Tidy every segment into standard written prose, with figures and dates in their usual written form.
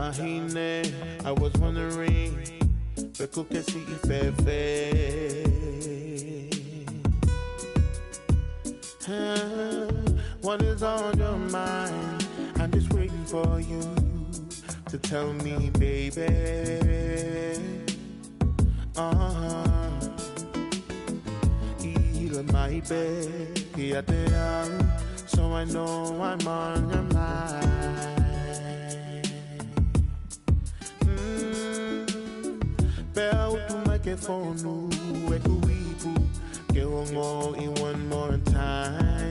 Dahine, I was wondering, Beko Kesi Ifefe. What is on your mind? I'm just waiting for you to tell me, baby. Heal my bed, so I know I'm on your mind. Bell to microphone, where do we put? Get one more in one more time.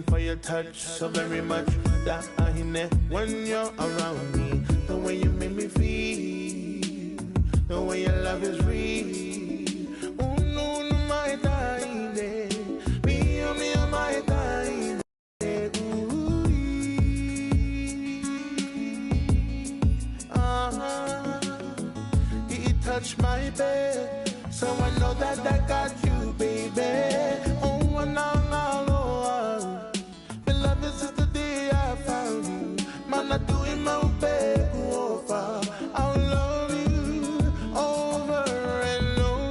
For your touch so very much that I hear when you're around me. The way you make me feel, the way your love is real. Oh no, no, my darling, me, my darling. He touched my bed, so I know that I got you, baby. Oh, and now. I'm not doing my best over. I'll love you over and over.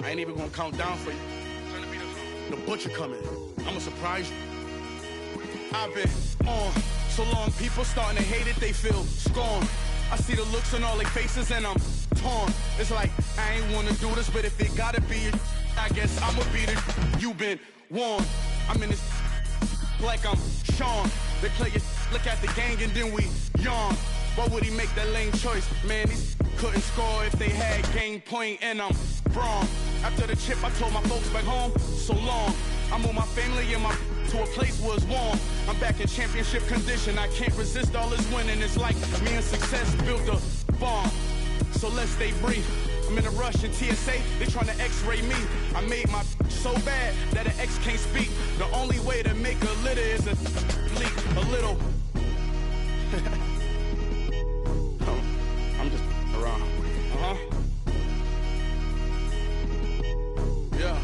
I ain't even gonna count down for you. The butcher coming. I'ma surprise you. I've been on so long, people starting to hate it, they feel scorned. I see the looks on all their faces and I'm torn. It's like, I ain't wanna do this, but if it gotta be it, I guess I'ma beat it. You been warned. I'm in this like I'm Sean. They play it, look at the gang and then we yawn. Why would he make that lame choice? Man, these couldn't score if they had game point and I'm wrong. After the chip, I told my folks back home, so long. I moved my family and my to a place where it's warm. I'm back in championship condition. I can't resist all this winning. It's like me and success built a bomb. So let's stay brief. I'm in a rush in TSA, they tryna x-ray me. I made my so bad that an ex can't speak. The only way to make a litter is a leak, a little. I'm just around. Yeah.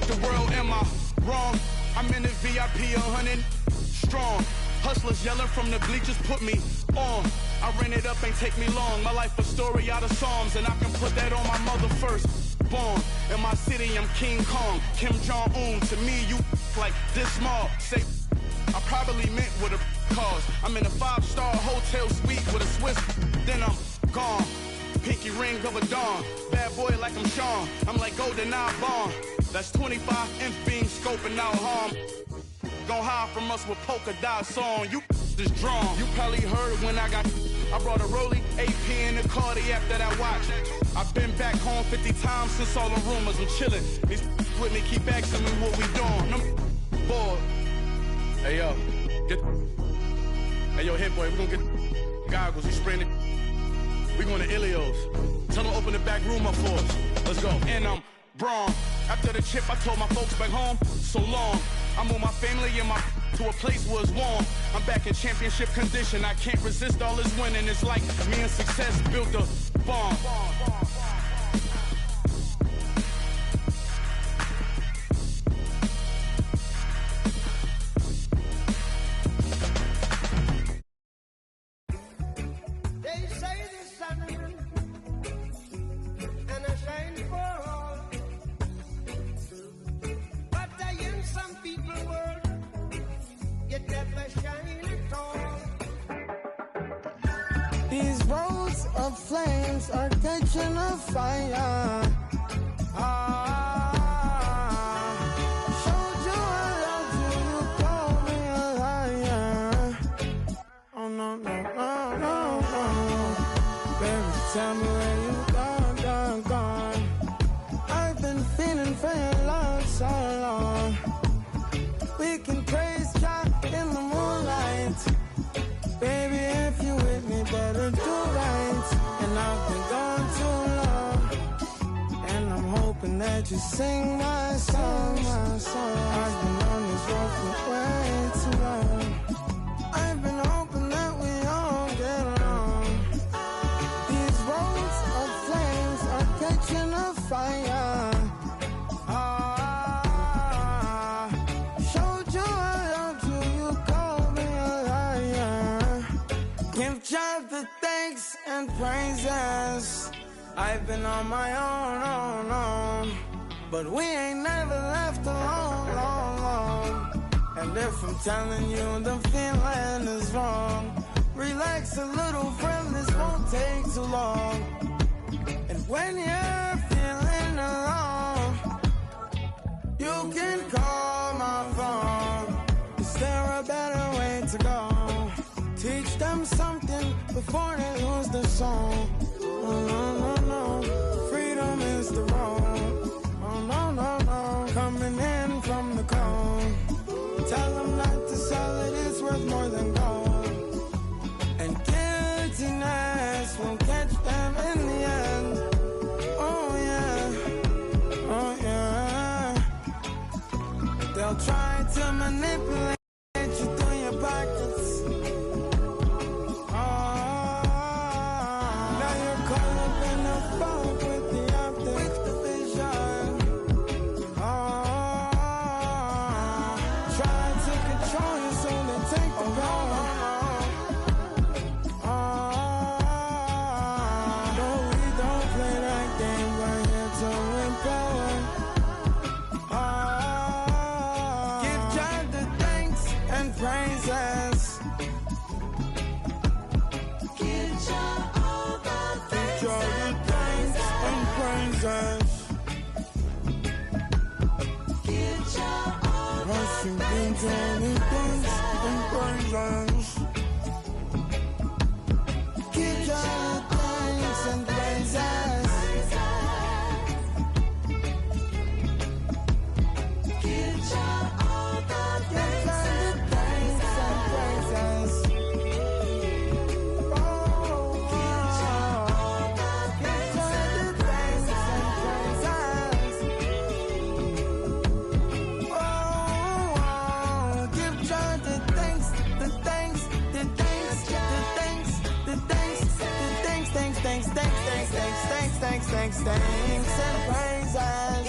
The world, am I wrong? I'm in the VIP VIP 100 strong. Hustlers yelling from the bleachers, put me on. I ran it up, ain't take me long. My life a story out of Psalms, and I can put that on my mother first. Born in my city, I'm King Kong, Kim Jong-un. To me, you like this small. Say, I probably meant with a cause. I'm in a 5-star hotel suite with a Swiss, then I'm gone. Pinky ring of a dawn. Bad boy like I'm Sean. I'm like GoldenEye Bond. That's 25 inch beam scoping out harm. Gon' hide from us with polka dot song. You is drawn. You probably heard when I brought a Rollie, AP in the Cardiac that I watch. I've been back home 50 times since all the rumors. I'm chillin'. These with me keep asking me what we doing. I'm bored. Hey yo, hey yo, hit boy, we gonna get goggles. We spraying it. We going to Ilios. Tell them open the back room up for us. Let's go. And I'm Braun. After the chip, I told my folks back home, so long. I moved my family and my to a place where it's warm. I'm back in championship condition. I can't resist all this winning. It's like me and success built a bomb. These roads of flames are catching a fire. Showed you I loved you, you called me a liar. Oh no, no, no, no, no. Baby, tell me where you gone, gone. I've been feeling for your love so long. We can praise God in the moonlight. Baby, if you with me, better do right. And I've been gone too long, and I'm hoping that you sing my song, my song. I've been on this road for way too long. I've been hoping that we all get along. These roads of flames are catching a fire. Showed you I loved you, you called me a liar. Give God the thanks and praises. I've been on my own, but we ain't never left alone, long. And if I'm telling you the feeling is wrong, relax a little, friend, this won't take too long. And when you're feeling alone, you can call my phone. Is there a better way to go? Teach them something before they lose the song. Oh no, no, no, freedom is the road. Oh no, no, no, coming in from the cold. Tell them not to sell it, it's worth more than gold. And guiltiness will catch them in the end. Oh yeah, oh yeah. They'll try to manipulate you through your pockets. Thanks and praises.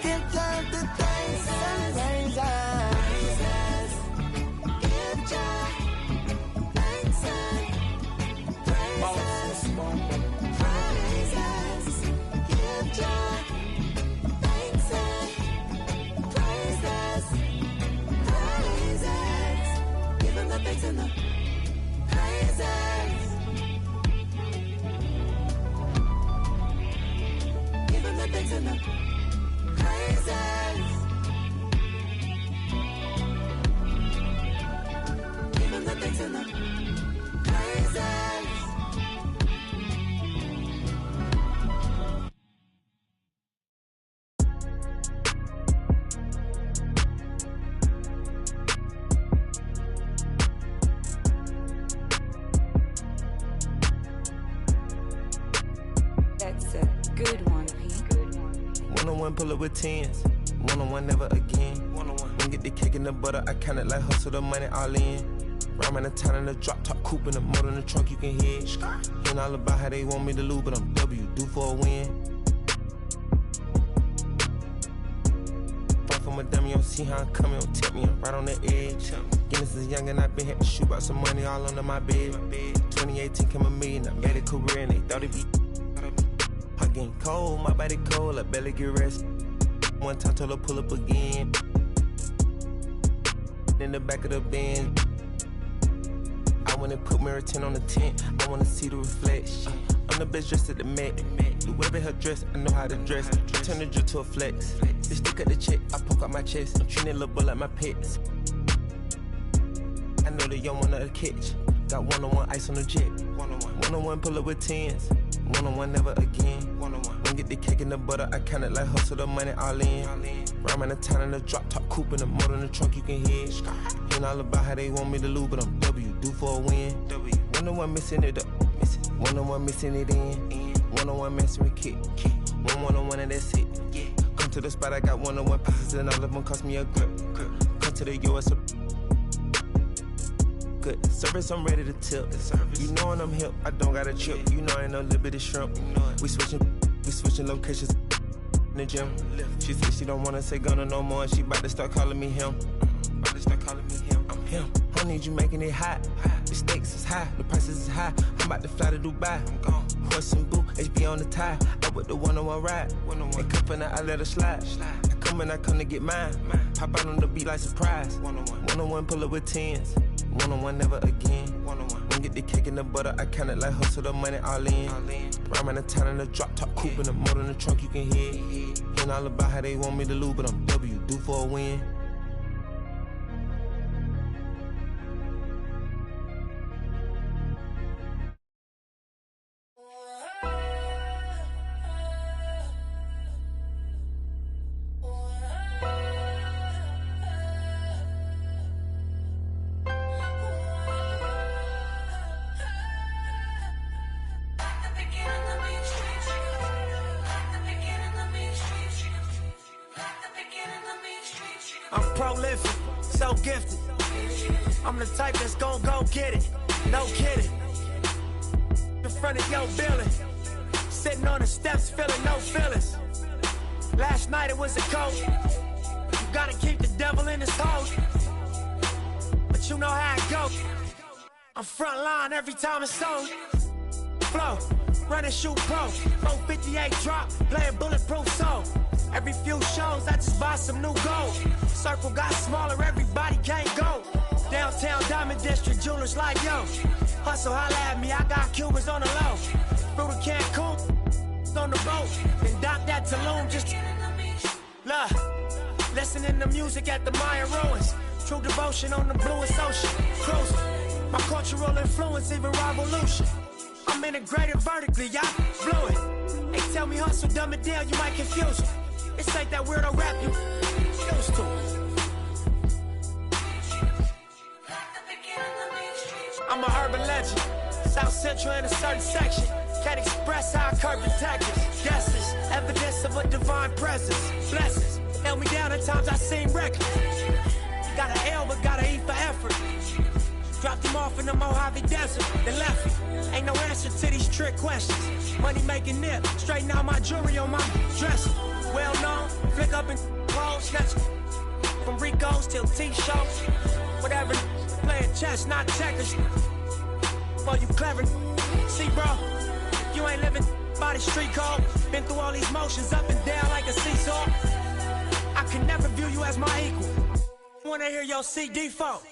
Give God the thanks in the praises. Giving the thanks in the praises. That's a good one, P. One-on-one, pull up with tens. One-on-one, never again. One-on-one. When get the cake and the butter, I count it like hustle the money all in. Rhyme in the town in the drop top coupe in the motor in the trunk, you can hear it. Ain't all about how they want me to lose, but I'm W, due for a win. Fight for my dummy, you don't see how I'm coming, don't tip me, I'm right on the edge. Guinness is young and I been had to shoot out some money all under my bed. 2018 came a million, I made a career and they thought it'd be. I'm getting cold, my body cold, I barely get rest. One time told her pull up again. In the back of the Benz. I wanna put mirror 10 on the tent, I wanna see the reflection. I'm the best dressed at the Met. Whoever her dress, I know how to dress. Turn the drill to a flex. They stick at the check, I poke out my chest. I'm treating little bull like my pets. I know they young one of the catch. Got one-on-one ice on the jet. One-on-one, pull up with tens. One-on-one, never again. When get the cake and the butter, I count it like hustle the money all in. Rhyme in the town in the drop top coupe in the motor in the trunk, you can hear it. Ain't all about how they want me to lose, but I'm W, due for a win. One-on-one missing it up, one-on-one missing it in. One-on-one messing with kick, one-on-one and that's it. Come to the spot, I got one-on-one pieces and all of them cost me a grip. Come to the US, good service, I'm ready to tip. You know when I'm hip, I don't got a chip. You know I ain't no little bit of shrimp. We switching locations in the gym. She said she don't wanna say Gunna no more. She bout to start calling me him. I'm him. I need you making it hot. The stakes is high, the prices is high. I'm about to fly to Dubai. I'm gone. Horse and boo, HB on the tie. I with the one-on-one ride. And cup in I let her slide. I come and I come to get mine. Pop out on the beat like surprise. One-on-one, pull up with tens. One-on-one, never again. When get the cake and the butter, I count it like hustle the money all in. Rhyme in the town in the drop top coupe in the motor in the trunk, you can hear it. Ain't all about how they want me to lose, but I'm W, due for a win. I'm prolific, so gifted. I'm the type that's gon' go get it, no kidding. In front of your building, sitting on the steps feeling no feelings. Last night it was a cold. You gotta keep the devil in his hole. But you know how it goes. I'm front line every time it's sold. Flow, run and shoot pro. 458 drop, playing bulletproof soul. Every few shows, I just buy some new gold. Circle got smaller, everybody can't go. Downtown Diamond District, jewelers like yo. Hustle, holla at me, I got Cubans on the low. Through the Cancun, on the boat. And dock that Tulum, just look. Listening to music at the Mayan ruins. True devotion on the bluest ocean. Cruising, my cultural influence, even revolution. I'm integrated vertically, y'all blew it. They tell me hustle, dumb it down, you might confuse them. This ain't that weirdo rap you used to. I'm a urban legend, South Central in a certain section. Can't express how I curb detectives. Guesses, evidence of a divine presence. Blessings, held me down at times I seem reckless. You got an L but got an E for effort. Dropped him off in the Mojave Desert, then left me. Ain't no answer to these trick questions. Money making nip, straighten out my jewelry on my dresser. Well known, flick up and clothes, snatch from Rico's till T-shows. Whatever, playing chess, not checkers. Well, you clever. See, bro, you ain't living by the street code. Been through all these motions up and down like a seesaw. I can never view you as my equal. Wanna hear your CD fault.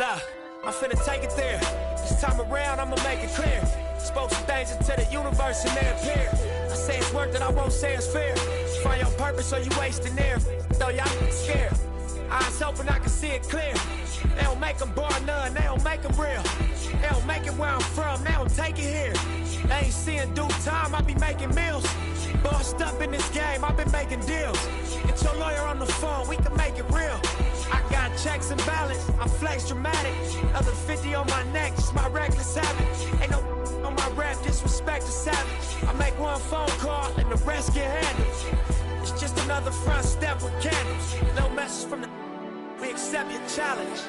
Look, I'm finna take it there. This time around, I'ma make it clear. Spoke some things into the universe and they appear. I say it's work that I won't say it's fair. Find your purpose or you wasting there. Though y'all scared. Eyes open, I can see it clear. They don't make them bar none, they don't make them real. They don't make it where I'm from, they don't take it here. They ain't seeing due time, I be making meals. Bossed up in this game, I've been making deals. Get your lawyer on the phone, we can make it real. I got checks and balance, I flex dramatic. Other 50 on my neck, just my reckless habit. Ain't no on my rap, disrespect the savage. I make one phone call and the rest get handled. It's just another front step with candles. No message from the we accept your challenge.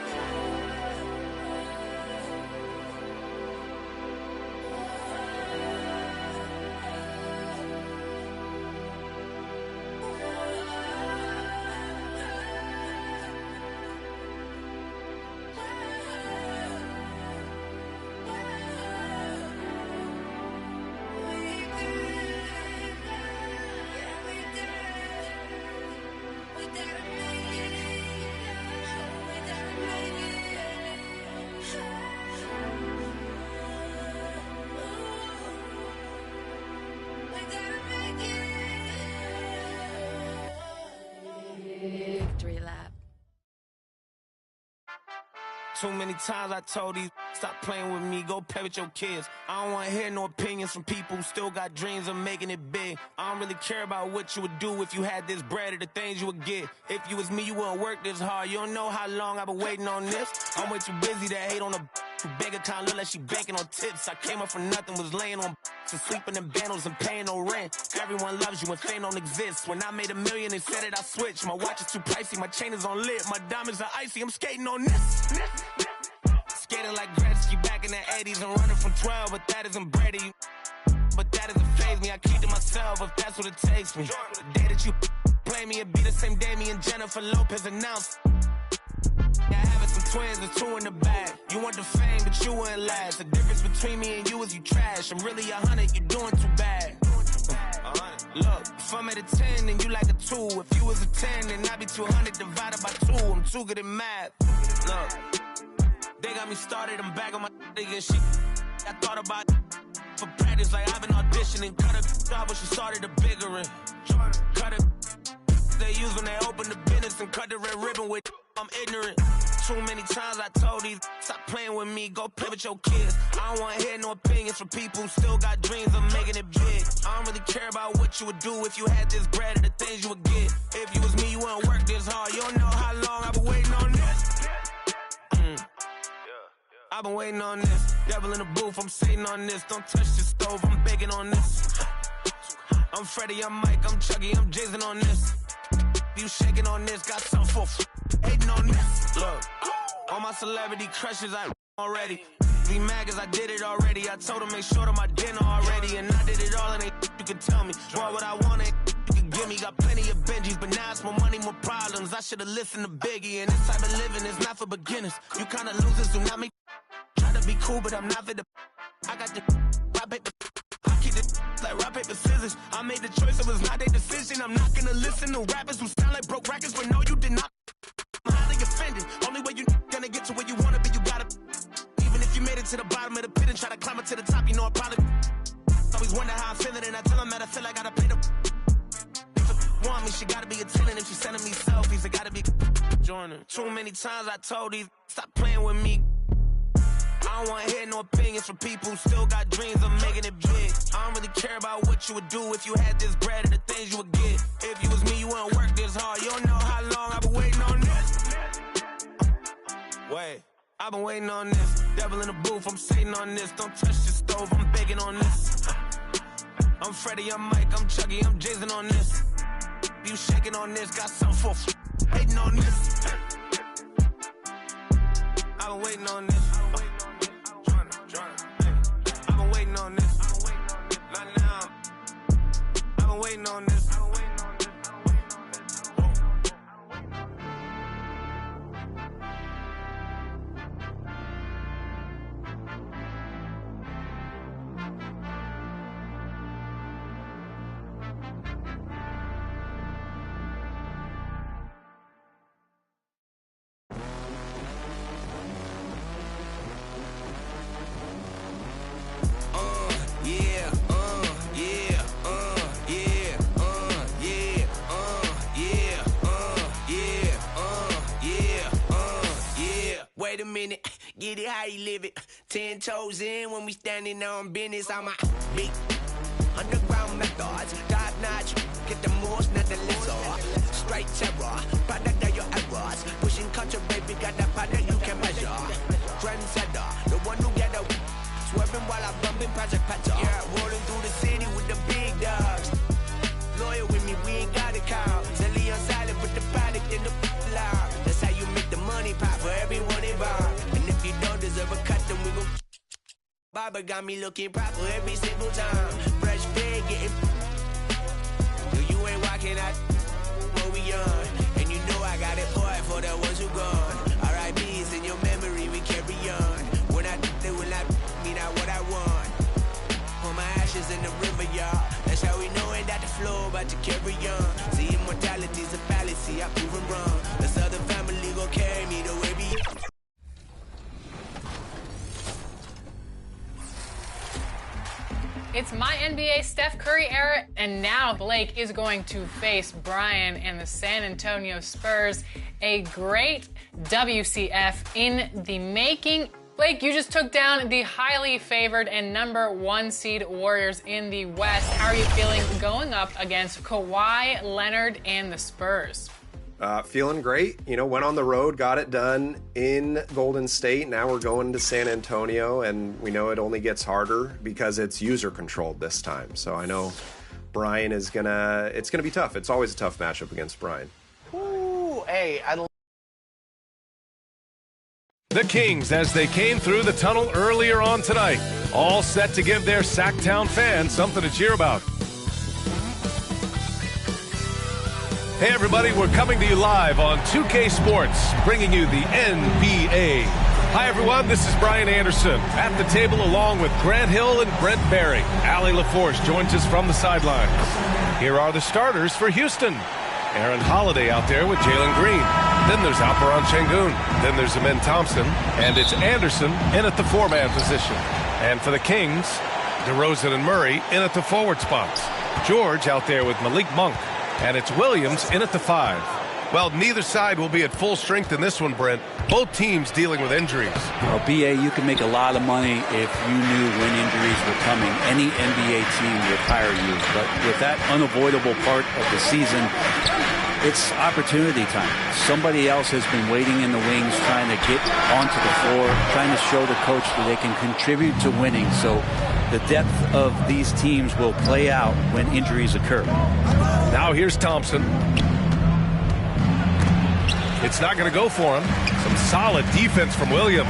Victory lap. Too many times I told these stop playing with me, go play with your kids. I don't want to hear no opinions from people who still got dreams of making it big. I don't really care about what you would do if you had this bread or the things you would get. If you was me, you wouldn't work this hard. You don't know how long I've been waiting on this. I'm way too busy to hate on a bank account, look like she banking on tips. I came up from nothing, was laying on and sleeping in bundles and paying no rent. Everyone loves you when fame don't exist. When I made $1 million, they said it, I switched. My watch is too pricey, my chain is on lit. My diamonds are icy, I'm skating on this. Skating like Gretzky back in the 80s and running from 12, but that isn't Brady. But that doesn't faze me, I keep to myself if that's what it takes me. The day that you play me, it be the same day me and Jennifer Lopez announced. Yeah, having some twins, there's 2 in the bag. You want the fame, but you wouldn't last. The difference between me and you is you trash. I'm really 100, you doing too bad. Look, if I'm at a 10, then you like a 2. If you was a 10, then I'd be 200 divided by 2. I'm too good at math. Look, they got me started, I'm back on my nigga and shit. I thought about for practice, like I've been auditioning. Cut her off when she started a bigger one. Cut it. They use when they open the business and cut the red ribbon with. I'm ignorant. Too many times I told these stop playing with me, go play with your kids. I don't want to hear no opinions from people who still got dreams of making it big. I don't really care about what you would do if you had this bread or the things you would get. If you was me, you wouldn't work this hard. You don't know how long I've been waiting on this. I've been waiting on this. Devil in the booth, I'm sitting on this. Don't touch the stove, I'm begging on this. I'm Freddie, I'm Mike, I'm Chucky, I'm Jason on this. You shaking on this, got some for hating on this. Look, all my celebrity crushes, I already. Be mad cause I did it already. I told them make sure to my dinner already. And I did it all and they you can tell me. Boy, what I want you can give me. Got plenty of Benjis, but now it's more money, more problems. I should've listened to Biggie. And this type of living is not for beginners. You kinda losers do not make try to be cool, but I'm not for the I got the rock paper. I keep it like rock paper scissors. I made the choice, it was not their decision. I'm not gonna listen to rappers who sound like broke records, but no, you did not. I'm highly offended. Only way you gonna get to where you wanna be, you gotta. Even if you made it to the bottom of the pit and try to climb it to the top, you know I probably always wonder how I feel it, and I tell them that I feel like I gotta pay the. If want me, she gotta be attending. If she's sending me selfies, it gotta be joining. Too many times I told these stop playing with me. I don't want to hear no opinions from people who still got dreams of making it big. I don't really care about what you would do if you had this bread or the things you would get. If you was me, you wouldn't work this hard. You don't know how long I've been waiting on this. Wait, I've been waiting on this. Devil in the booth, I'm sitting on this. Don't touch the stove, I'm begging on this. I'm Freddie, I'm Mike, I'm Chucky, I'm Jason on this. You shaking on this, got something for hating on this. I've been waiting on this. I've been waiting on this. Not now. I've been waiting on this. wait a minute, get it how you live it. 10 toes in when we standing on business. I'm a big underground methods, top notch. Get the most, not the lizard. Straight terror, product of your errors. Pushing culture, baby, got that product you can measure. Trendsetter, the one who get a swerving while I'm bumping Project Patcher. Yeah, rolling through the city with the big dogs. Loyal with me, we ain't got a call. Silly on silent, put the product in the loud. That's how you make the money pop for everyone involved. And if you don't deserve a cut, then we gon' Baba got me looking proper every single time. Fresh big, getting you ain't walking out what we on. And you know I got it for the ones who gone. R.I.P.'s in your memory, we carry on. When I they will not mean out what I want. Pour my ashes in the river, y'all. That's how we knowin' that the flow about to carry on. See, immortality's a fallacy, I proven wrong. This other family gon' carry me the way we. It's my NBA Steph Curry era, and now Blake is going to face Brian and the San Antonio Spurs. A great WCF in the making. Blake, you just took down the highly favored and #1 seed Warriors in the West. How are you feeling going up against Kawhi Leonard and the Spurs? Feeling great. You know, went on the road, got it done in Golden State. Now we're going to San Antonio, and we know it only gets harder because it's user controlled this time. So I know Brian is it's gonna be tough. It's always a tough matchup against Brian. Ooh, hey, The Kings, as they came through the tunnel earlier on tonight, all set to give their Sacktown fans something to cheer about. Hey everybody, we're coming to you live on 2K Sports, bringing you the NBA. Hi everyone, this is Brian Anderson at the table along with Grant Hill and Brent Barry. Allie LaForce joins us from the sidelines. Here are the starters for Houston. Aaron Holiday out there with Jalen Green. Then there's Alperen Şengün. Then there's Amen Thompson. And it's Anderson in at the 4-man position. And for the Kings, DeRozan and Murray in at the forward spots. George out there with Malik Monk. And it's Williams in at the 5. Well, neither side will be at full strength in this one, Brent. Both teams dealing with injuries. Well, BA, you can make a lot of money if you knew when injuries were coming. Any NBA team would hire you. But with that unavoidable part of the season, it's opportunity time. Somebody else has been waiting in the wings, trying to get onto the floor, trying to show the coach that they can contribute to winning. So the depth of these teams will play out when injuries occur. Now here's Thompson. It's not going to go for him. Some solid defense from Williams.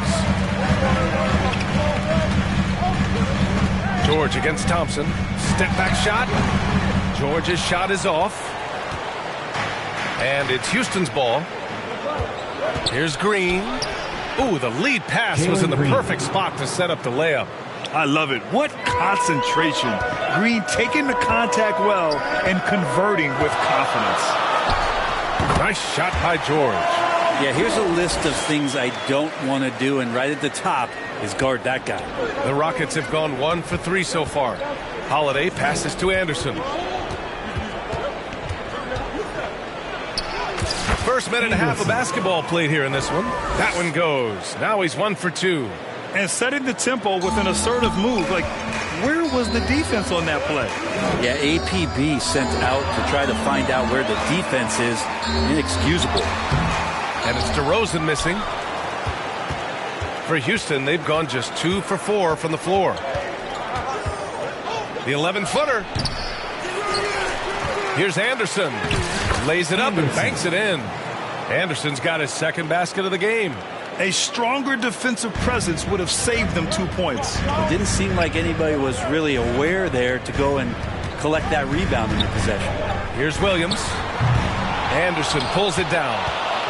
George against Thompson. Step back shot. George's shot is off. And it's Houston's ball. Here's Green. Ooh, the lead pass was in the perfect spot to set up the layup. I love it. What concentration. Green taking the contact well and converting with confidence. Nice shot by George. Yeah, here's a list of things I don't want to do, and right at the top is guard that guy. The Rockets have gone 1 for 3 so far. Holiday passes to Anderson. First minute and a half of basketball played here in this one. That one goes. Now he's 1 for 2. And setting the tempo with an assertive move. Like, where was the defense on that play? Yeah, APB sent out to try to find out where the defense is. Inexcusable. And it's DeRozan missing. For Houston, they've gone just 2 for 4 from the floor. The 11-footer. Here's Anderson. Lays it up and banks it in. Anderson's got his second basket of the game. A stronger defensive presence would have saved them 2 points. It didn't seem like anybody was really aware there to go and collect that rebound in the possession. Here's Williams. Anderson pulls it down.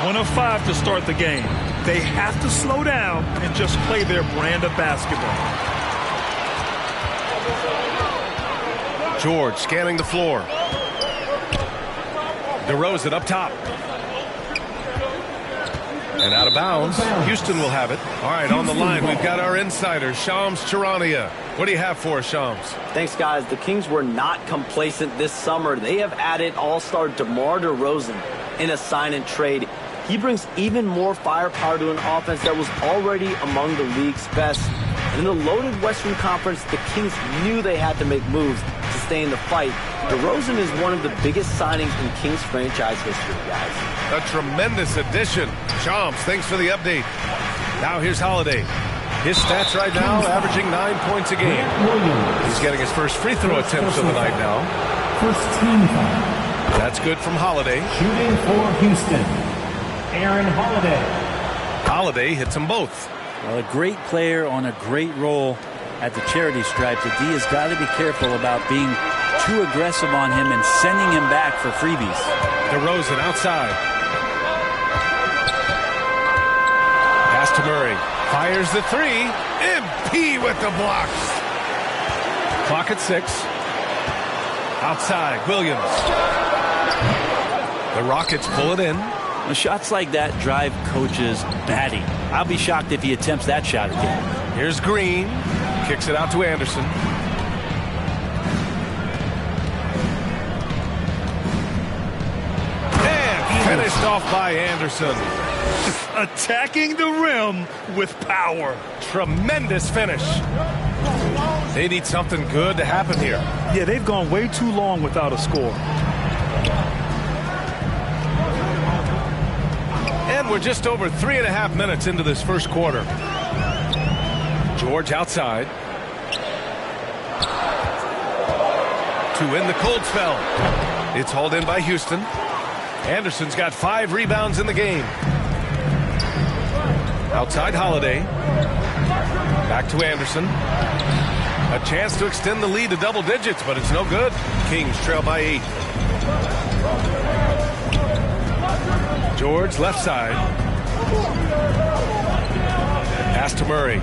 1 of 5 to start the game. They have to slow down and just play their brand of basketball. George scanning the floor. DeRozan up top. And out of bounds. Houston will have it. All right, on the line, we've got our insider, Shams Charania. What do you have for us, Shams? Thanks, guys. The Kings were not complacent this summer. They have added all-star DeMar DeRozan in a sign and trade. he brings even more firepower to an offense that was already among the league's best. And in the loaded Western Conference, the Kings knew they had to make moves to stay in the fight. DeRozan is one of the biggest signings in Kings franchise history, guys. A tremendous addition. Chomps, thanks for the update. Now here's Holiday. His stats right now, averaging 9 points a game. He's getting his first free throw attempts of the night now. First team foul. That's good from Holiday. Shooting for Houston, Aaron Holiday. Holiday hits them both. Well, a great player on a great role at the charity stripe. The D has got to be careful about being too aggressive on him and sending him back for freebies. DeRozan outside. Pass to Murray. Fires the three. MP with the blocks. Clock at 6. Outside, Williams. The Rockets pull it in. Well, shots like that drive coaches batty. I'll be shocked if he attempts that shot again. Here's Green. Kicks it out to Anderson. And finished off by Anderson. Attacking the rim with power. Tremendous finish. They need something good to happen here. Yeah, they've gone way too long without a score. And we're just over 3.5 minutes into this first quarter. George outside. To end the cold spell. It's hauled in by Houston. Anderson's got 5 rebounds in the game. Outside Holiday. Back to Anderson. A chance to extend the lead to double digits, but it's no good. Kings trail by 8. George left side. Pass to Murray.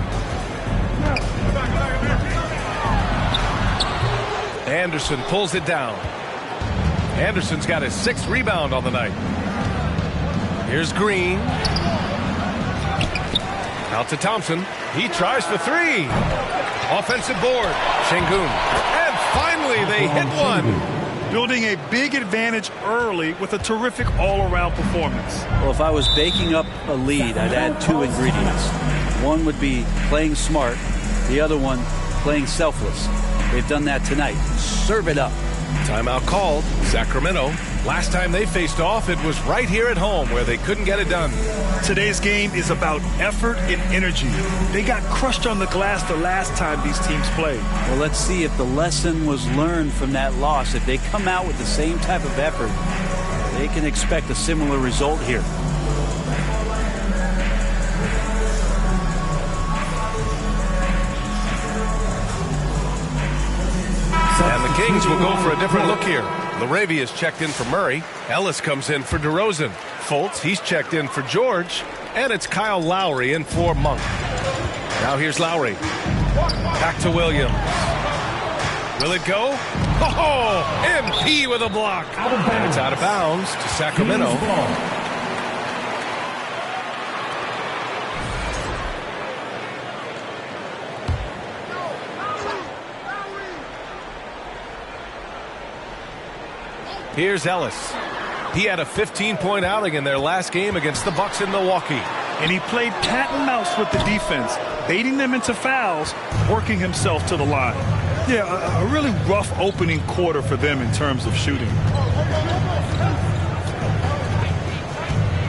Anderson pulls it down. Anderson's got his 6th rebound on the night. Here's Green. Out to Thompson. He tries for 3. Offensive board. Şengün. And finally they hit one. Building a big advantage early with a terrific all-around performance. Well, if I was baking up a lead, I'd add 2 ingredients. One would be playing smart. The other one, playing selfless. They've done that tonight. Serve it up. Timeout called. Sacramento. Last time they faced off, it was right here at home where they couldn't get it done. Today's game is about effort and energy. They got crushed on the glass the last time these teams played. Well, let's see if the lesson was learned from that loss. If they come out with the same type of effort, they can expect a similar result here. And the Kings will go for a different look here. Laravia's checked in for Murray. Ellis comes in for DeRozan. Fultz, he's checked in for George. And it's Kyle Lowry in for Monk. Now here's Lowry. Back to Williams. Will it go? Oh, MP with a block. It's out of bounds to Sacramento. Here's Ellis. He had a 15-point outing in their last game against the Bucks in Milwaukee. And he played cat and mouse with the defense, baiting them into fouls, working himself to the line. Yeah, a really rough opening quarter for them in terms of shooting.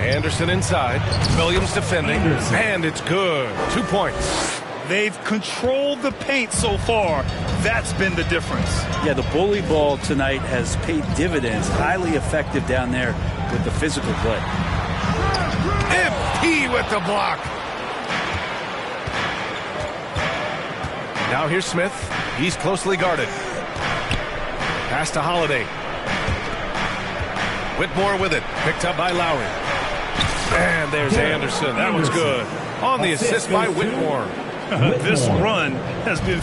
Anderson inside. Williams defending. And it's good. 2 points. They've controlled the paint so far. That's been the difference. Yeah, the bully ball tonight has paid dividends. Highly effective down there with the physical play. MP with the block. Now here's Smith. He's closely guarded. Pass to Holiday. Whitmore with it. Picked up by Lowry. And there's Anderson. That one's good. On the assist by Whitmore. This run has been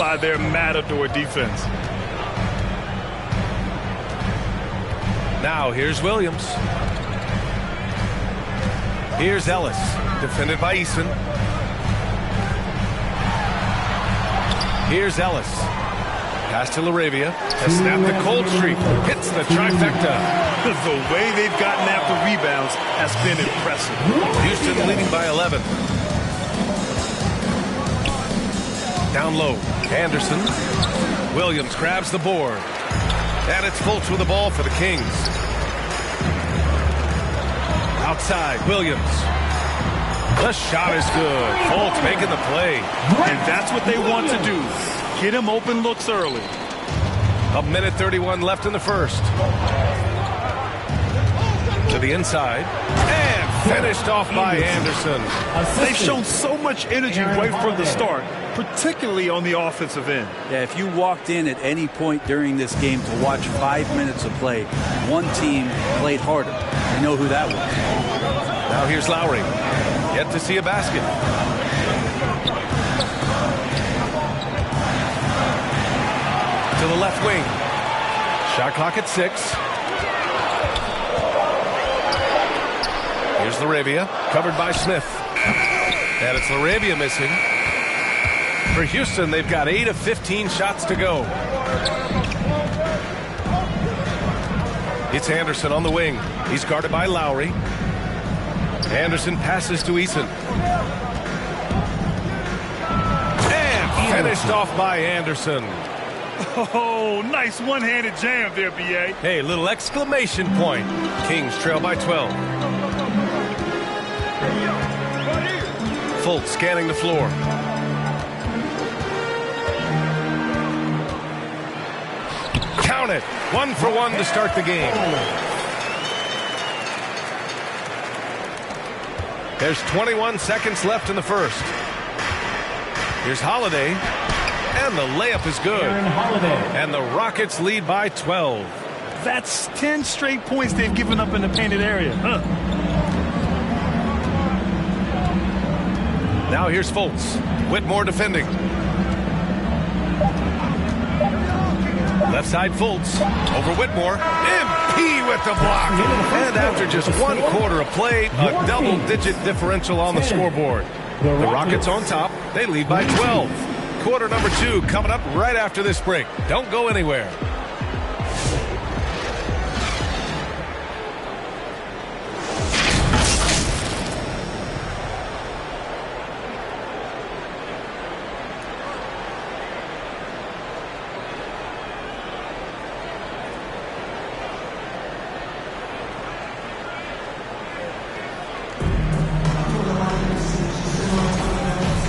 by their Matador defense. Now here's Williams. Here's Ellis, defended by Eason. Here's Ellis. Pass to LaRavia to snap the cold streak. Hits the trifecta. The way they've gotten after rebounds has been impressive. Houston leading by 11. Down low, Anderson. Williams grabs the board. And it's Fultz with the ball for the Kings. Outside, Williams. The shot is good. Fultz making the play. And that's what they want to do. Get him open looks early. A minute 31 left in the first. To the inside. And finished off by Anderson. They've shown so much energy right from the start, particularly on the offensive end. Yeah, if you walked in at any point during this game to watch 5 minutes of play, one team played harder. You know who that was. Now here's Lowry. Yet to see a basket. To the left wing. Shot clock at 6. Here's LaRavia, covered by Smith. And it's LaRavia missing. For Houston, they've got 8 of 15 shots to go. It's Anderson on the wing. He's guarded by Lowry. Anderson passes to Eason. And finished off by Anderson. Oh, nice one-handed jam there, B.A. Hey, little exclamation point. Kings trail by 12. Fultz scanning the floor. Count it. 1 for 1 to start the game. There's 21 seconds left in the first. Here's Holiday. And the layup is good. And the Rockets lead by 12. That's 10 straight points they've given up in the painted area. Now here's Fultz. Whitmore defending. Left side Fultz. Over Whitmore. MP with the block. And after just 1 quarter of play, a double-digit differential on the scoreboard. The Rockets on top. They lead by 12. Quarter number 2 coming up right after this break. Don't go anywhere.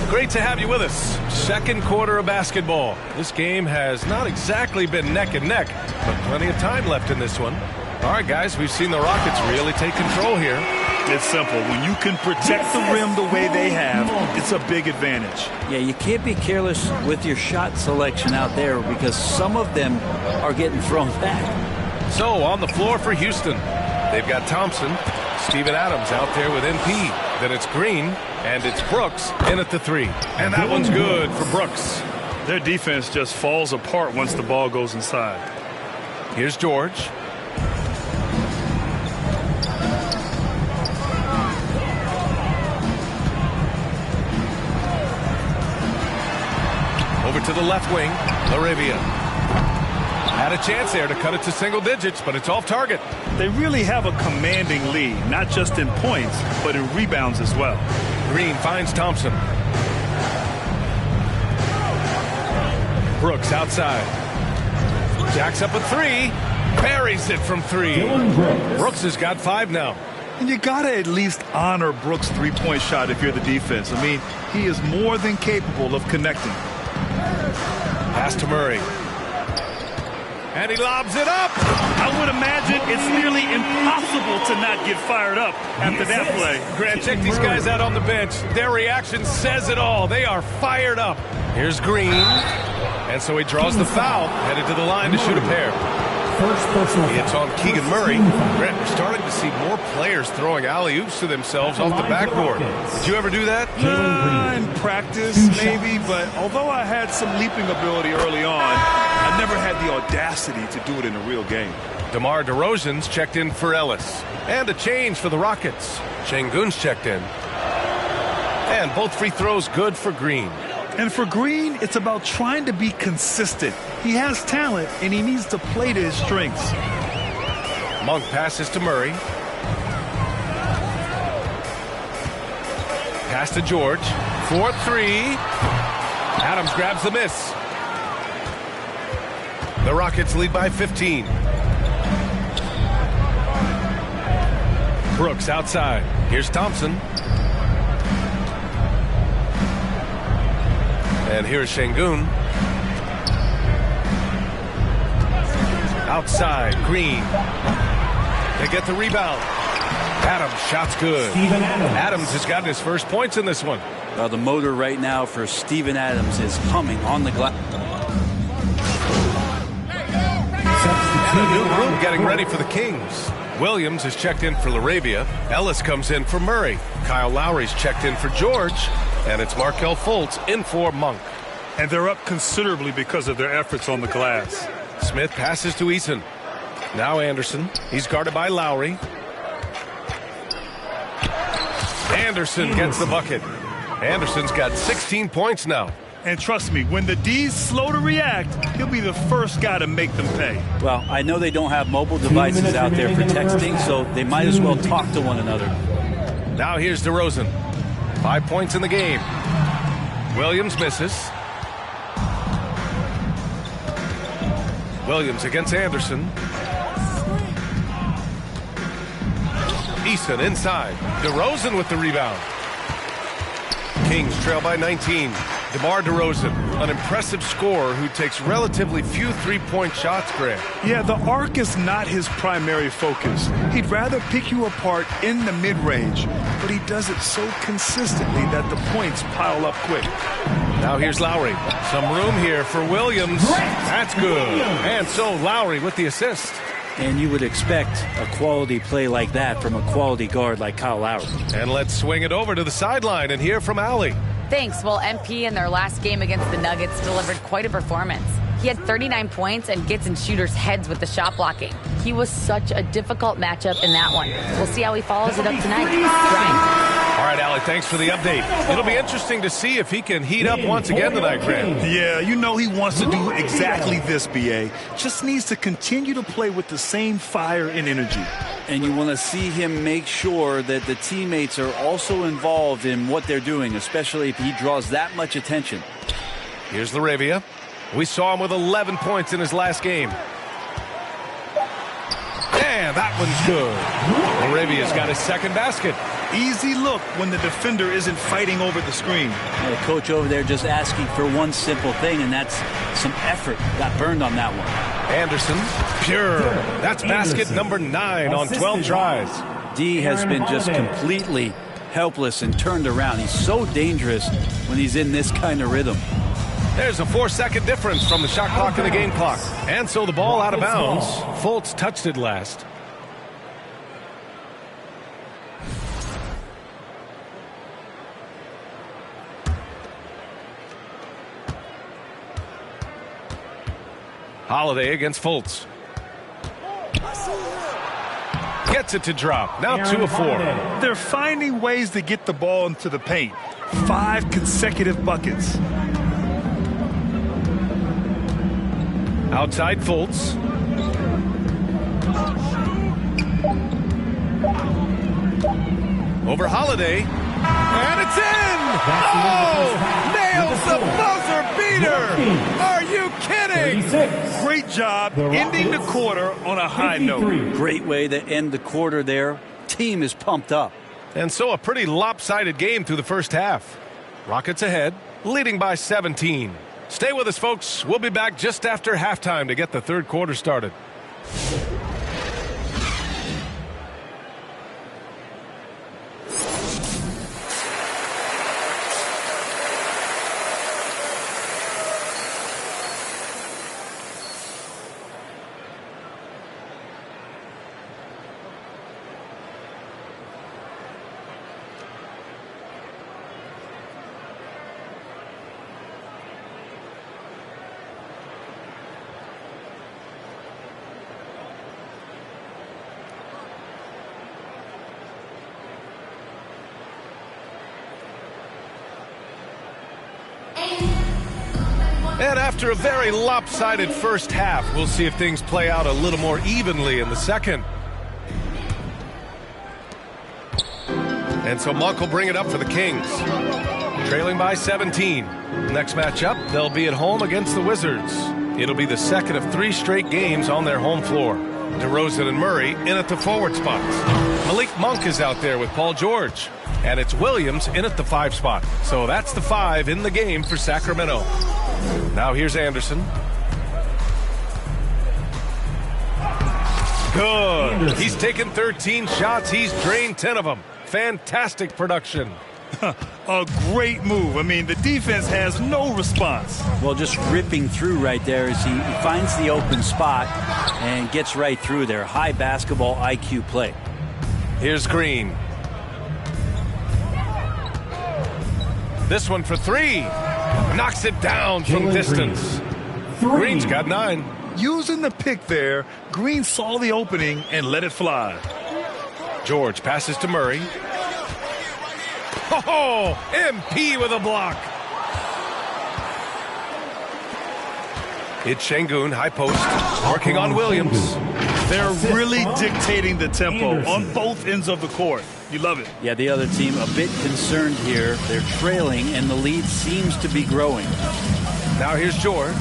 Great to have you with us. Second quarter of basketball. This game has not exactly been neck and neck, but plenty of time left in this one. All right, guys, we've seen the Rockets really take control here. It's simple. When you can protect the rim the way they have, it's a big advantage. Yeah, you can't be careless with your shot selection out there because some of them are getting thrown back. So on the floor for Houston, they've got Thompson, Steven Adams out there with MP. Then it's Green, and it's Brooks in at the 3. And that one's good for Brooks. Their defense just falls apart once the ball goes inside. Here's George. Over to the left wing, LaRavia. Had a chance there to cut it to single digits, but it's off target. They really have a commanding lead, not just in points, but in rebounds as well. Green finds Thompson. Brooks outside. Jacks up a 3. Buries it from 3. Brooks has got 5 now. And you got to at least honor Brooks' three-point shot if you're the defense. I mean, he is more than capable of connecting. Pass to Murray. And he lobs it up. I would imagine it's nearly impossible to not get fired up after that play. Grant, check these guys out on the bench. Their reaction says it all. They are fired up. Here's Green. And so he draws the foul, headed to the line to shoot a pair. First personal foul. It's on Keegan Murray. Grant, we're starting to see more players throwing alley-oops to themselves off the backboard. Did you ever do that? In practice, maybe, but although I had some leaping ability early on, I never had the audacity to do it in a real game. DeMar DeRozan's checked in for Ellis. And a change for the Rockets. Şengün's checked in. And both free throws good for Green. And for Green, it's about trying to be consistent. He has talent, and he needs to play to his strengths. Monk passes to Murray. Pass to George. 4-3. Adams grabs the miss. The Rockets lead by 15. Brooks outside. Here's Thompson. And here's Şengün. Outside, Green. They get the rebound. Adams, shot's good. Adams has gotten his first points in this one. The motor right now for Steven Adams is humming on the glass. And a new room getting ready for the Kings. Williams is checked in for LaRavia. Ellis comes in for Murray. Kyle Lowry's checked in for George. And it's Markelle Fultz in for Monk. And they're up considerably because of their efforts on the glass. Smith passes to Eason. Now Anderson. He's guarded by Lowry. Anderson gets the bucket. Anderson's got 16 points now. And trust me, when the D's slow to react, he'll be the first guy to make them pay. Well, I know they don't have mobile devices out there for texting, so they might as well talk to one another. Now here's DeRozan. 5 points in the game. Williams misses. Williams against Anderson. Eason inside. DeRozan with the rebound. Kings trail by 19. DeMar DeRozan, an impressive scorer who takes relatively few three-point shots, Grant. Yeah, the arc is not his primary focus. He'd rather pick you apart in the mid-range, but he does it so consistently that the points pile up quick. Now here's Lowry. Some room here for Williams. That's good. And so Lowry with the assist. And you would expect a quality play like that from a quality guard like Kyle Lowry. And let's swing it over to the sideline and hear from Allie. Thanks. Well, MP in their last game against the Nuggets delivered quite a performance. He had 39 points and gets in shooters' heads with the shot blocking. He was such a difficult matchup in that one. We'll see how he follows it up tonight. Brian? All right, Allie, thanks for the update. It'll be interesting to see if he can heat up once again tonight, Grant. Yeah, you know he wants to do exactly this, B.A. Just needs to continue to play with the same fire and energy. And you want to see him make sure that the teammates are also involved in what they're doing, especially if he draws that much attention. Here's LaRavia. We saw him with 11 points in his last game. And that one's good. LaRavia's got his second basket. Easy look when the defender isn't fighting over the screen. The coach over there just asking for one simple thing, and that's some effort. Got burned on that one. Anderson, pure. That's basket number 9 on 12 tries. D has been just completely helpless and turned around. He's so dangerous when he's in this kind of rhythm. There's a 4-second difference from the shot clock and the game clock. And so the ball out of bounds. Fultz touched it last. Holiday against Fultz. Gets it to drop. Now 2 of 4. They're finding ways to get the ball into the paint. 5 consecutive buckets. Outside Fultz. Over Holiday. And it's in! Oh! Nails the buzzer beater! Are you kidding? Great job ending the quarter on a high note. Great way to end the quarter there. Team is pumped up. And so a pretty lopsided game through the first half. Rockets ahead, leading by 17. Stay with us, folks. We'll be back just after halftime to get the third quarter started. And after a very lopsided first half, we'll see if things play out a little more evenly in the second. And so Monk will bring it up for the Kings, trailing by 17. Next matchup, they'll be at home against the Wizards. It'll be the second of 3 straight games on their home floor. DeRozan and Murray in at the forward spots. Malik Monk is out there with Paul George. And it's Williams in at the 5 spot. So that's the 5 in the game for Sacramento. Now here's Anderson. Good. He's taken 13 shots. He's drained 10 of them. Fantastic production. A great move. I mean, the defense has no response. Well, just ripping through right there as he finds the open spot and gets right through there. High basketball IQ play. Here's Green. This one for 3. Knocks it down from distance. Green's got 9. Using the pick there, Green saw the opening and let it fly. George passes to Murray. Oh, MP with a block. It's Şengün, high post, working on Williams. They're really dictating the tempo on both ends of the court. You love it. Yeah, the other team a bit concerned here. They're trailing, and the lead seems to be growing. Now here's George.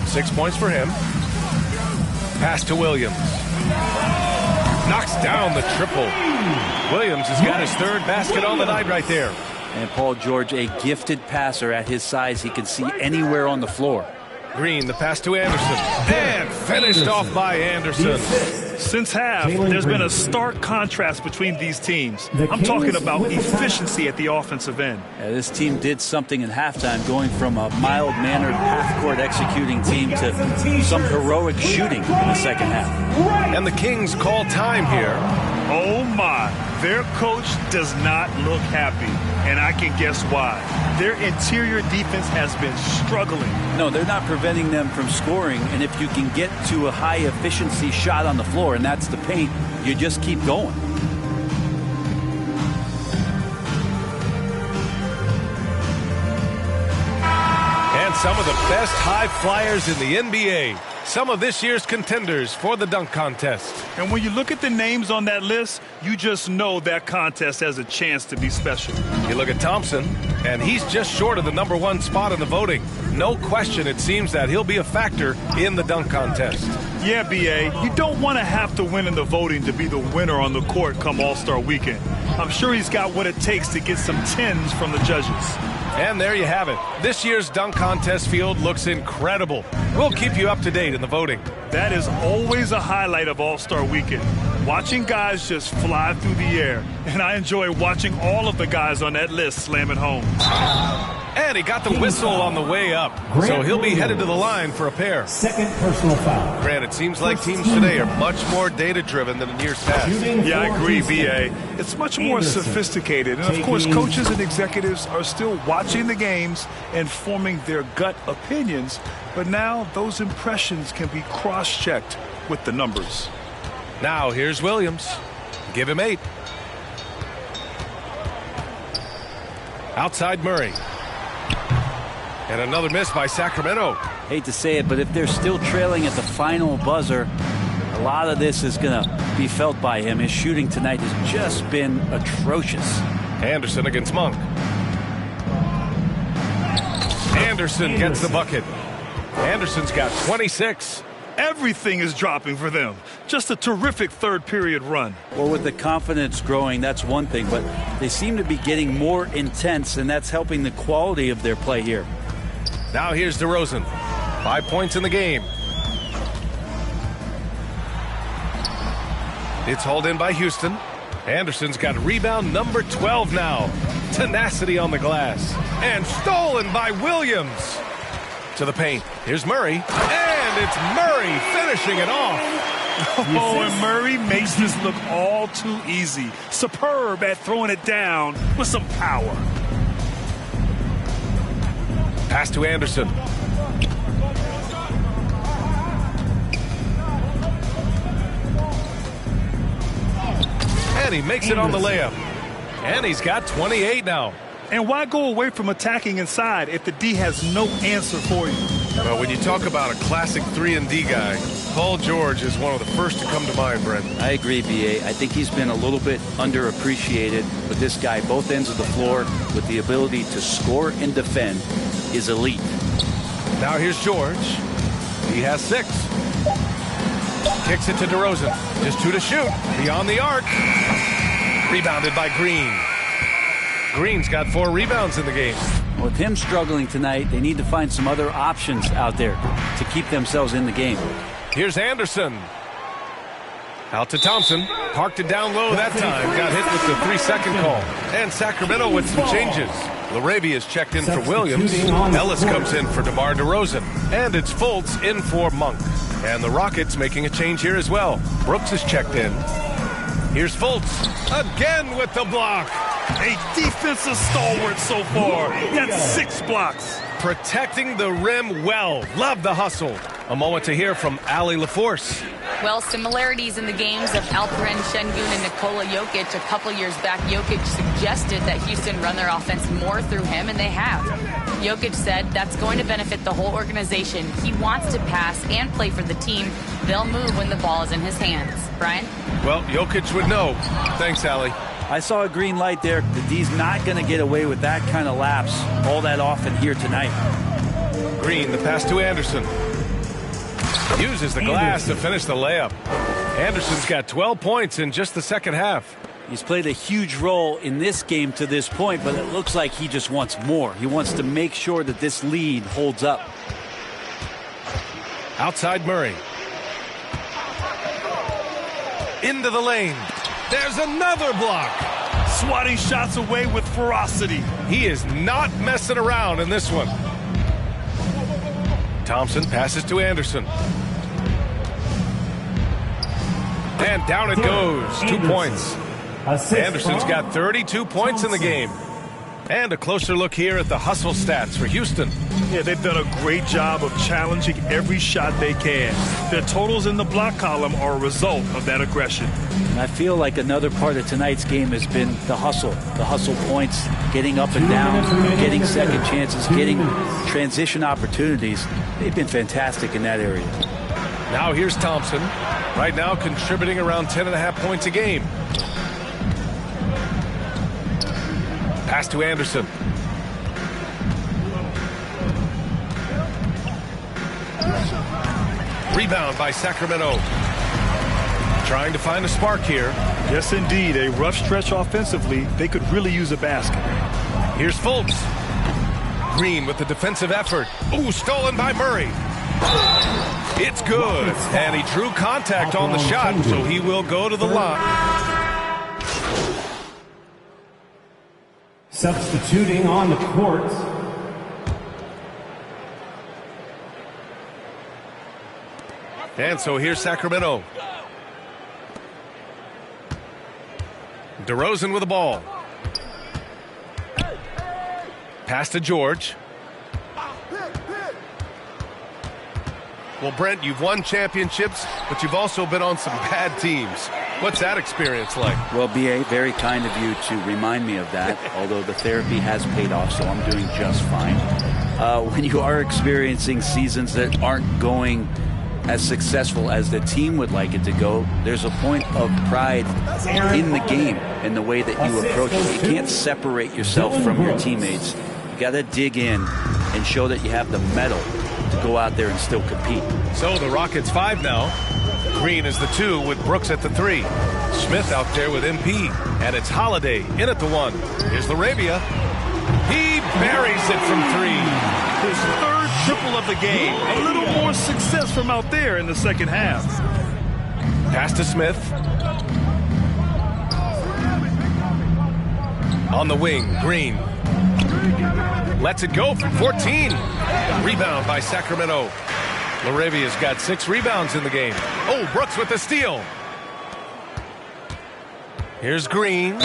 6 points for him. Pass to Williams. Knocks down the triple. Williams has got his 3rd basket on the night right there. And Paul George, a gifted passer at his size. He can see anywhere on the floor. Green, the pass to Anderson. And finished off by Anderson. Since half, there's been a stark contrast between these teams. I'm talking about efficiency at the offensive end. Yeah, this team did something in halftime, going from a mild-mannered half-court executing team to some heroic shooting in the second half. And the Kings call time here. Oh, my. Their coach does not look happy, and I can guess why. Their interior defense has been struggling. No, they're not preventing them from scoring, and if you can get to a high-efficiency shot on the floor, and that's the paint, you just keep going. And some of the best high flyers in the NBA. Some of this year's contenders for the dunk contest. And when you look at the names on that list, you just know that contest has a chance to be special. You look at Thompson, and he's just short of the #1 spot in the voting. No question, it seems that he'll be a factor in the dunk contest. Yeah, B.A., you don't want to have to win in the voting to be the winner on the court come All-Star Weekend. I'm sure he's got what it takes to get some 10s from the judges. And there you have it. This year's dunk contest field looks incredible. We'll keep you up to date in the voting. That is always a highlight of All-Star Weekend. Watching guys just fly through the air. And I enjoy watching all of the guys on that list slam it home. And he got the whistle on the way up. So he'll be headed to the line for a pair. Second personal foul. Grant, it seems like teams today are much more data-driven than in years past. Yeah, I agree, B.A. It's much more sophisticated. And, of course, coaches and executives are still watching the games and forming their gut opinions. But now those impressions can be cross-checked with the numbers. Now here's Williams. Give him 8. Outside Murray. And another miss by Sacramento. Hate to say it, but if they're still trailing at the final buzzer, a lot of this is going to be felt by him. His shooting tonight has just been atrocious. Anderson against Monk. Anderson gets the bucket. Anderson's got 26. Everything is dropping for them. Just a terrific third period run. Well, with the confidence growing, that's one thing, but they seem to be getting more intense, and that's helping the quality of their play here. Now here's DeRozan. 5 points in the game. It's hauled in by Houston. Anderson's got rebound number 12 now. Tenacity on the glass. And stolen by Williams. To the paint. Here's Murray. And it's Murray finishing it off. Oh, and Murray makes this look all too easy. Superb at throwing it down with some power. Pass to Anderson. And he makes it on the layup. And he's got 28 now. And why go away from attacking inside if the D has no answer for you? Well, when you talk about a classic 3-and-D guy, Paul George is one of the first to come to mind, Brent. I agree, B.A. I think he's been a little bit underappreciated, but this guy, both ends of the floor, with the ability to score and defend, is elite. Now here's George. He has 6. Kicks it to DeRozan. Just 2 to shoot. Beyond the arc. Rebounded by Green. Green's got 4 rebounds in the game. With him struggling tonight, they need to find some other options out there to keep themselves in the game. Here's Anderson. Out to Thompson. Parked it down low that time. Got hit with the 3-second call. And Sacramento with some changes. LaRavia's checked in for Williams. Ellis comes in for DeMar DeRozan. And it's Fultz in for Monk. And the Rockets making a change here as well. Brooks is checked in. Here's Fultz. Again with the block. A defensive stalwart so far. That's 6 blocks. Protecting the rim well. Love the hustle. A moment to hear from Allie LaForce. Well, similarities in the games of Alperen Şengün and Nikola Jokic. A couple years back, Jokic suggested that Houston run their offense more through him, and they have. Jokic said that's going to benefit the whole organization. He wants to pass and play for the team. They'll move when the ball is in his hands. Brian? Well, Jokic would know. Thanks, Allie. I saw a green light there. The D's not going to get away with that kind of lapse all that often here tonight. Green, the pass to Anderson. Uses the glass to finish the layup. Anderson's got 12 points in just the second half. He's played a huge role in this game to this point, but it looks like he just wants more. He wants to make sure that this lead holds up. Outside Murray. Into the lane. There's another block. Swatting shots away with ferocity. He is not messing around in this one. Thompson passes to Anderson. And down it goes. 2 points. Anderson's got 32 points in the game. And a closer look here at the hustle stats for Houston. Yeah, they've done a great job of challenging every shot they can. Their totals in the block column are a result of that aggression. And I feel like another part of tonight's game has been the hustle points, getting up and down, getting second chances, getting transition opportunities. They've been fantastic in that area. Now here's Thompson. Right now contributing around 10.5 points a game. Pass to Anderson. Rebound by Sacramento. Trying to find a spark here. Yes, indeed. A rough stretch offensively. They could really use a basket. Here's Fultz. Green with the defensive effort. Ooh, stolen by Murray. It's good. And he drew contact on the shot, so he will go to the line. Substituting on the court. And so here's Sacramento. DeRozan with the ball. Pass to George. Well, Brent, you've won championships, but you've also been on some bad teams. What's that experience like? Well, B.A., very kind of you to remind me of that, although the therapy has paid off, so I'm doing just fine. When you are experiencing seasons that aren't going as successful as the team would like it to go, there's a point of pride in the game and the way that you approach it. You can't separate yourself from your teammates. You got to dig in and show that you have the mettle to go out there and still compete. So the Rockets 5 now. Green is the 2 with Brooks at the 3. Smith out there with MP. And it's Holiday in at the 1. Here's LaRavia. He buries it from 3. His third triple of the game. A little more success from out there in the second half. Pass to Smith. On the wing, Green. Lets it go from 14. Rebound by Sacramento. LaRavia's got 6 rebounds in the game. Oh, Brooks with the steal. Here's Green.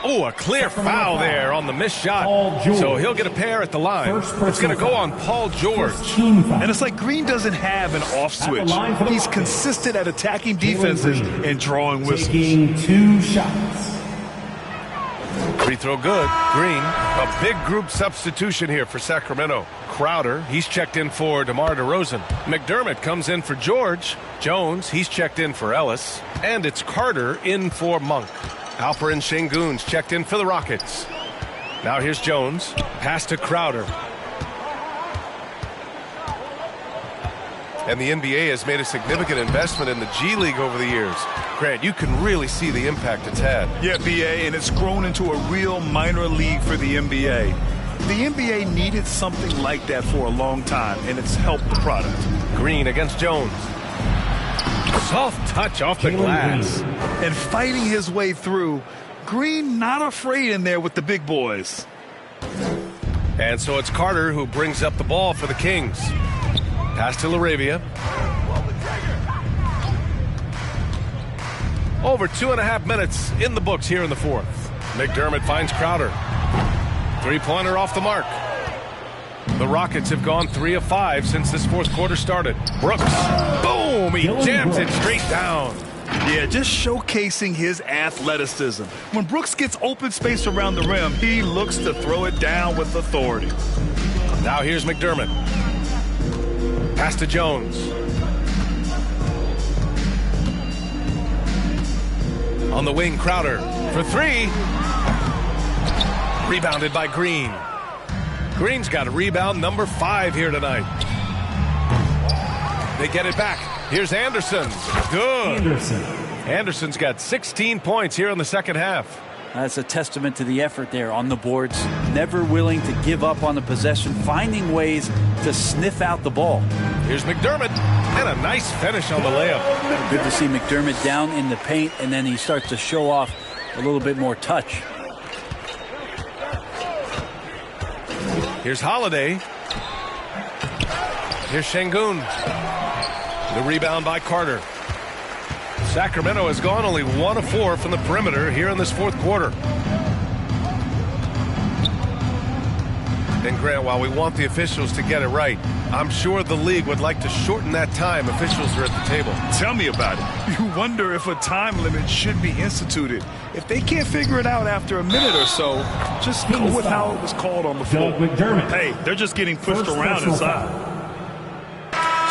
Oh, a clear foul there on the missed shot. So he'll get a pair at the line. It's going to go on Paul George. And it's like Green doesn't have an off switch. He's consistent at attacking defenses and drawing whistles. Taking 2 shots. Free throw good. Green. A big group substitution here for Sacramento. Crowder, he's checked in for DeMar DeRozan. McDermott comes in for George. Jones, he's checked in for Ellis. And it's Carter in for Monk. Alperen Sengun's checked in for the Rockets. Now here's Jones. Pass to Crowder. And the NBA has made a significant investment in the G League over the years. Grant, you can really see the impact it's had. Yeah, BA, and it's grown into a real minor league for the NBA. The NBA needed something like that for a long time, and it's helped the product. Green against Jones. Soft touch off the glass. And fighting his way through. Green not afraid in there with the big boys. And so it's Carter who brings up the ball for the Kings. Pass to LaRavia. Over 2.5 minutes in the books here in the fourth. McDermott finds Crowder. Three-pointer off the mark. The Rockets have gone 3 of 5 since this fourth quarter started. Brooks. Boom! He jams it straight down. Yeah, just showcasing his athleticism. When Brooks gets open space around the rim, he looks to throw it down with authority. Now here's McDermott. Pass to Jones. On the wing, Crowder for 3. Rebounded by Green. Green's got a rebound number 5 here tonight. They get it back. Here's Anderson. Good. Anderson's got 16 points here in the second half. That's a testament to the effort there on the boards. Never willing to give up on the possession, finding ways to sniff out the ball. Here's McDermott, and a nice finish on the layup. Good to see McDermott down in the paint, and then he starts to show off a little bit more touch. Here's Holiday. Here's Sengun. The rebound by Carter. Sacramento has gone only 1 of 4 from the perimeter here in this fourth quarter. And Grant, while we want the officials to get it right, I'm sure the league would like to shorten that time officials are at the table. Tell me about it. You wonder if a time limit should be instituted. If they can't figure it out after a minute or so, just go with how it was called on the floor. Hey, they're just getting pushed around inside.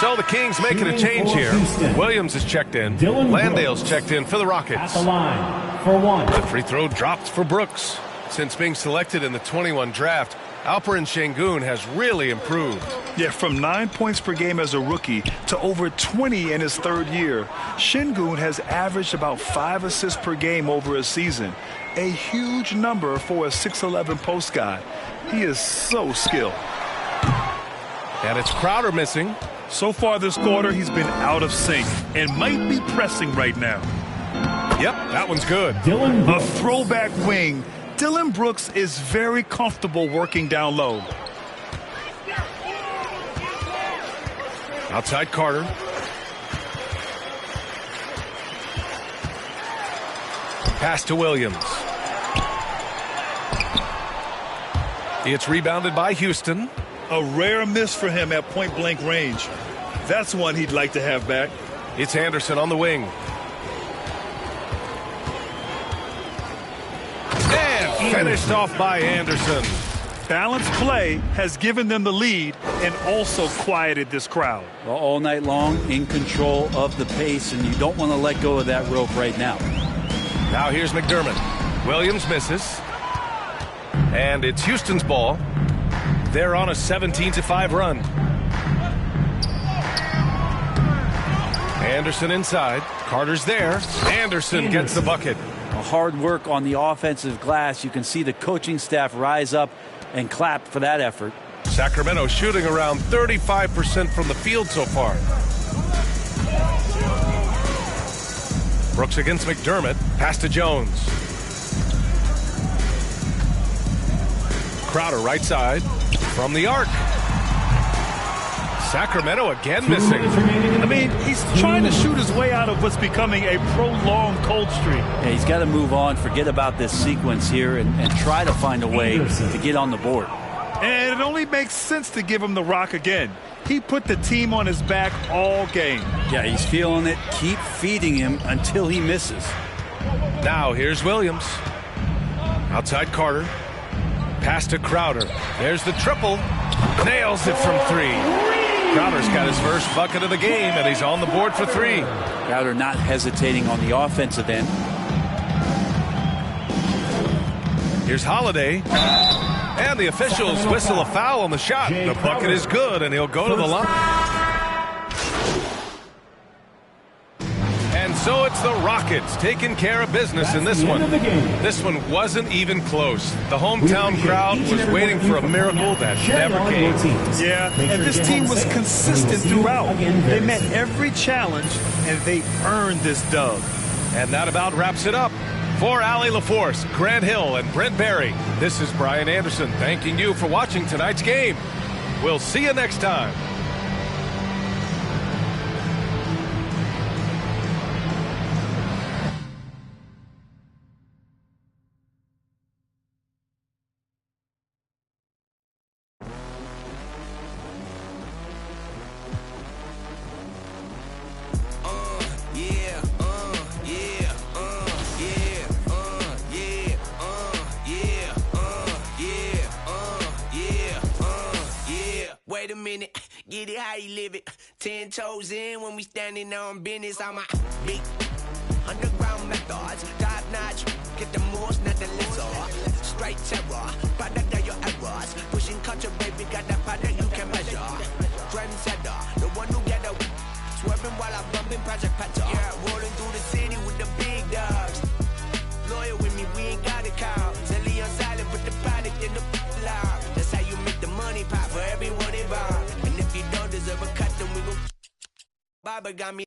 So the Kings making a change here. Williams is checked in. Landale's checked in for the Rockets. At the line for 1. The free throw dropped for Brooks. Since being selected in the 21 draft, Alperen Sengun has really improved. Yeah, from 9 points per game as a rookie to over 20 in his third year, Sengun has averaged about 5 assists per game over a season. A huge number for a 6'11 post guy. He is so skilled. And it's Crowder missing. So far this quarter, he's been out of sync and might be pressing right now. Yep, that one's good. A throwback wing. Dillon Brooks is very comfortable working down low. Outside Carter. Pass to Williams. It's rebounded by Houston. A rare miss for him at point-blank range. That's one he'd like to have back. It's Anderson on the wing. And finished off by Anderson. Balanced play has given them the lead and also quieted this crowd. Well, all night long, in control of the pace, and you don't want to let go of that rope right now. Now here's McDermott. Williams misses. And it's Houston's ball. They're on a 17-5 run. Anderson inside. Carter's there. Anderson gets the bucket. Hard work on the offensive glass. You can see the coaching staff rise up and clap for that effort. Sacramento shooting around 35% from the field so far. Brooks against McDermott. Pass to Jones. Crowder right side. From the arc. Sacramento again missing. I mean, he's trying to shoot his way out of what's becoming a prolonged cold streak. Yeah, he's got to move on, forget about this sequence here, and try to find a way to get on the board. And it only makes sense to give him the rock again. He put the team on his back all game. Yeah, he's feeling it. Keep feeding him until he misses. Now here's Williams. Outside Carter. Pass to Crowder. There's the triple. Nails it from 3. Crowder's got his first bucket of the game, and he's on the board for 3. Crowder not hesitating on the offensive end. Here's Holiday. And the officials whistle a foul on the shot. The bucket is good, and he'll go to the line. And so it's the Rockets taking care of business in this one. This one wasn't even close. The hometown crowd was waiting for a miracle that never came. Yeah, and this team was consistent throughout. They met every challenge, and they earned this dub. And that about wraps it up. For Allie LaForce, Grant Hill, and Brent Barry, this is Brian Anderson thanking you for watching tonight's game. We'll see you next time. Wait a minute, get it how you live it. 10 toes in when we standing on business. I'm a big underground methods, top notch. Get the most, not the lesser. Straight terror, product of your errors. Pushing culture, baby, got that powder you can measure. Trendsetter, the one who get a swerving while I'm bumping Project Petter. Yeah, rolling through the city with the big dogs. Loyal with me, we ain't got a call. Silly on silent, put the product in the loud. That's how you make the money pop for everyone involved. And if you don't deserve a cut, then we gon' Baba got me.